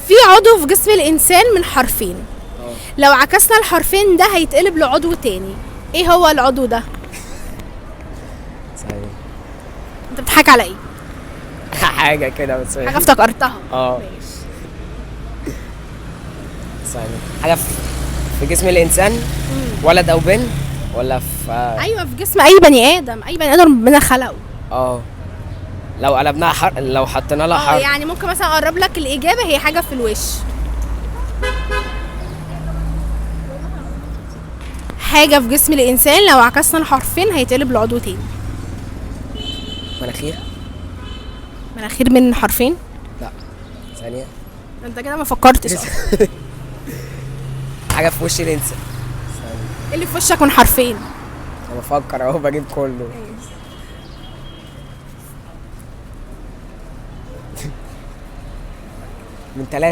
في عضو في جسم الانسان من حرفين، لو عكسنا الحرفين ده هيتقلب لعضو تاني. ايه هو العضو ده؟ ثانية. انت بتضحك على ايه؟ حاجة كده بس. حاجه افتكرتها. ماشي. ثانية. حاجة في جسم الإنسان، ولد أو بنت ولا في ايوه في جسم اي بني ادم، اي بني ادم ربنا خلقه. لو قلبناها لو حطينا لها حرف. يعني ممكن مثلا اقرب لك الاجابه، هي حاجه في الوش. حاجه في جسم الانسان لو عكسنا الحرفين هيتقلب لعضو تاني. مناخير. مناخير من حرفين؟ لا. ثانية. انت كده ما فكرتش. حاجة في وش الإنسان. ايه اللي في وشك من حرفين؟ أنا بفكر أهو بجيب كله. من 3.